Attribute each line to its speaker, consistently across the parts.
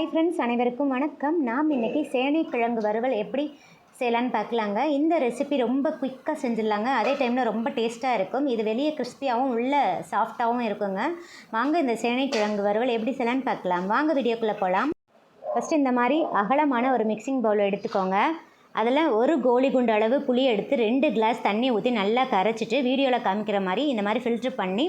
Speaker 1: Hi friends, அனைவருக்கும் வணக்கம். நாம் இன்றைக்கி சேனைக்கிழங்கு வறுவல் எப்படி செய்யலான்னு பார்க்கலாங்க. இந்த ரெசிபி ரொம்ப குயிக்காக செஞ்சிடலாங்க. அதே டைமில் ரொம்ப டேஸ்ட்டாக இருக்கும். இது வெளியே கிறிஸ்பியாகவும் உள்ளே சாஃப்டாகவும் இருக்குங்க. வாங்க இந்த சேனைக்கிழங்கு வறுவல் எப்படி செய்யலான்னு பார்க்கலாம். வாங்க வீடியோக்குள்ளே போகலாம். ஃபஸ்ட்டு இந்த மாதிரி அகலமான ஒரு மிக்சிங் பவுல் எடுத்துக்கோங்க. அதில் ஒரு கோலி குண்டு அளவு புளி எடுத்து 2 கிளாஸ் தண்ணி ஊற்றி நல்லா கரைச்சிட்டு வீடியோவில் காமிக்கிற மாதிரி இந்த மாதிரி ஃபில்ட்ரு பண்ணி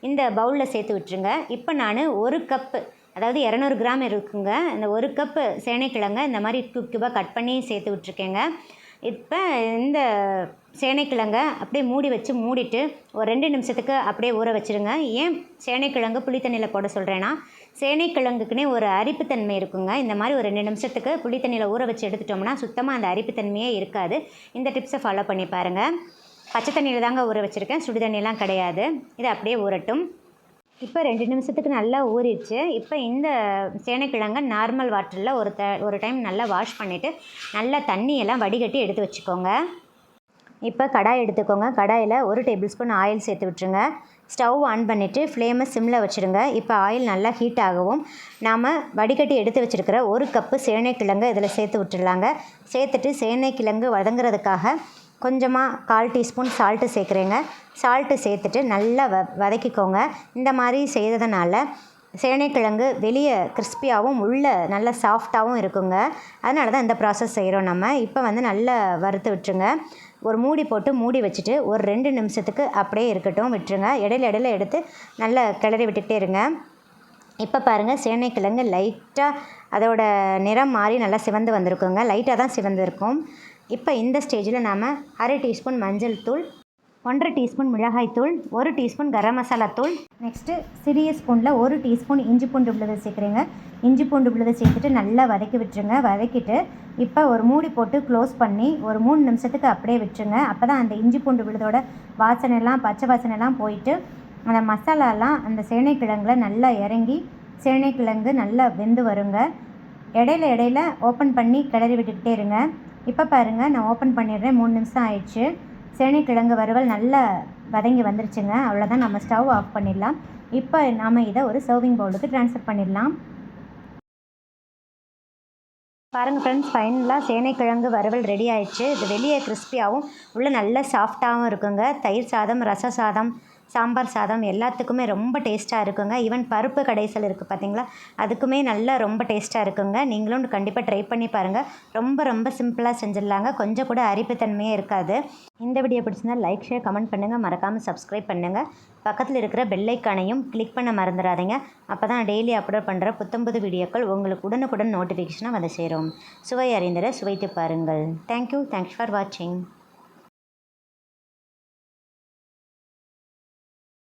Speaker 1: இந்த பவுலில் சேர்த்து விட்டுருங்க. இப்போ நான் 1 கப்பு, அதாவது 200 கிராம் இருக்குங்க. இந்த 1 கப்பு சேனைக்கிழங்க இந்த மாதிரி கியூபாக கட் பண்ணி சேர்த்து விட்ருக்கேங்க. இப்போ இந்த சேனைக்கிழங்க அப்படியே மூடிட்டு ஒரு 2 நிமிஷத்துக்கு அப்படியே ஊற வச்சுருங்க. ஏன் சேனைக்கிழங்கு புளித்தண்ணியில் போட சொல்கிறேன்னா, சேனைக்கிழங்குக்குன்னே ஒரு அரிப்புத்தன்மை இருக்குங்க. இந்த மாதிரி ஒரு 2 நிமிஷத்துக்கு புளித்தண்ணியில் ஊற வச்சு எடுத்துட்டோம்னா சுத்தமாக அந்த அரிப்புத்தன்மையே இருக்காது. இந்த டிப்ஸை ஃபாலோ பண்ணி பாருங்கள். பச்சை தண்ணியில் தாங்க ஊற வச்சுருக்கேன், சுடு தண்ணியெலாம் கிடையாது. இது அப்படியே ஊறட்டும். இப்போ 2 நிமிஷத்துக்கு நல்லா ஊறிடுச்சு. இப்போ இந்த சேனைக்கிழங்க நார்மல் வாட்டரில் ஒரு டைம் நல்லா வாஷ் பண்ணிவிட்டு நல்லா தண்ணியெல்லாம் வடிகட்டி எடுத்து வச்சுக்கோங்க. இப்போ கடாய் எடுத்துக்கோங்க. கடாயில் 1 டேபிள் ஸ்பூன் ஆயில் சேர்த்து விட்டுருங்க. ஸ்டவ் ஆன் பண்ணிவிட்டு ஃப்ளேமை சிம்மில் வச்சுருங்க. இப்போ ஆயில் நல்லா ஹீட் ஆகவும் நாம் வடிகட்டி எடுத்து வச்சுருக்கிற 1 கப்பு சேனைக்கிழங்கு இதில் சேர்த்து விட்டுடலாங்க. சேர்த்துட்டு சேனைக்கிழங்கு வதங்குறதுக்காக கொஞ்சமாக 1/4 டீஸ்பூன் சால்ட்டு சேர்க்குறேங்க. சால்ட்டு சேர்த்துட்டு நல்லா வதக்கிக்கோங்க. இந்த மாதிரி செய்கிறதுனால சேனைக்கிழங்கு வெளியே கிறிஸ்பியாகவும் உள்ளே நல்லா சாஃப்டாகவும் இருக்குங்க. அதனால தான் இந்த ப்ராசஸ் செய்கிறோம் நம்ம. இப்போ நல்லா வறுத்து விட்டுருங்க. ஒரு மூடி போட்டு மூடி வச்சுட்டு ஒரு 2 நிமிஷத்துக்கு அப்படியே இருக்கட்டும், விட்டுருங்க. இடையில எடுத்து நல்லா கிளறி விட்டுக்கிட்டே இருங்க. இப்போ பாருங்கள், சேனைக்கிழங்கு லைட்டாக அதோட நிறம் மாறி நல்லா சிவந்து வந்திருக்குங்க. லைட்டாக தான் சிவந்திருக்கும். இப்போ இந்த ஸ்டேஜில் நாம் 1/2 டீஸ்பூன் மஞ்சள் தூள், 1/2 டீஸ்பூன் மிளகாய் தூள், 1 டீஸ்பூன் கரம் மசாலா தூள், நெக்ஸ்ட்டு சிறிய ஸ்பூனில் 1 டீஸ்பூன் இஞ்சி பூண்டு விழுது சேர்க்குறேங்க. இஞ்சி பூண்டு விழுது சேர்த்துட்டு நல்லா வதக்கி விட்டுருங்க. வதக்கிட்டு இப்போ ஒரு மூடி போட்டு க்ளோஸ் பண்ணி ஒரு 3 நிமிஷத்துக்கு அப்படியே விட்டுருங்க. அப்போ தான் அந்த இஞ்சி பூண்டு விழுதோட வாசனைலாம், பச்சை வாசனைலாம் போயிட்டு அந்த மசாலாலாம் அந்த சேனைக்கிழங்குல நல்லா இறங்கி சேனைக்கிழங்கு நல்லா வெந்து வருங்க. இடையில ஓப்பன் பண்ணி கிளறி விட்டுக்கிட்டே இருங்க. இப்போ பாருங்கள், நான் ஓப்பன் பண்ணிடுறேன். 3 நிமிஷம் ஆயிடுச்சு. சேனைக்கிழங்கு வறுவல் நல்லா வதங்கி வந்துருச்சுங்க. அவ்வளோதான், நம்ம ஸ்டவ் ஆஃப் பண்ணிடலாம். இப்போ நாம் இதை ஒரு சர்விங் பவுலுக்கு ட்ரான்ஸ்ஃபர் பண்ணிடலாம். பாருங்கள் ஃப்ரெண்ட்ஸ், ஃபைனலாக சேனைக்கிழங்கு வறுவல் ரெடி ஆயிடுச்சு. இது வெளியே கிறிஸ்பியாகவும் உள்ளே நல்ல சாஃப்டாகவும் இருக்குங்க. தயிர் சாதம், ரச சாதம், சாம்பார் சாதம் எல்லாத்துக்குமே ரொம்ப டேஸ்ட்டாக இருக்குங்க. ஈவன் பருப்பு கடைசல் இருக்குது பார்த்தீங்களா, அதுக்குமே நல்லா ரொம்ப டேஸ்ட்டாக இருக்குங்க. நீங்களும் கண்டிப்பாக ட்ரை பண்ணி பாருங்கள். ரொம்ப சிம்பிளாக செஞ்சிடலாங்க. கொஞ்சம் கூட அரிப்புத்தன்மையே இருக்காது. இந்த வீடியோ பிடிச்சிருந்தால் லைக், ஷேர், கமெண்ட் பண்ணுங்கள். மறக்காமல் சப்ஸ்கிரைப் பண்ணுங்கள். பக்கத்தில் இருக்கிற பெல் ஐக்கானையும் கிளிக் பண்ண மறந்துடாதீங்க. அப்போ தான் டெய்லி அப்லோட் பண்ணுற புத்தம்புது வீடியோக்கள் உங்களுக்கு உடனுக்குடன் நோட்டிஃபிகேஷனாக வந்து சேரும். சுவை அறிந்திட சுவைத்து பாருங்கள். தேங்க்யூ ஃபார் வாட்சிங்.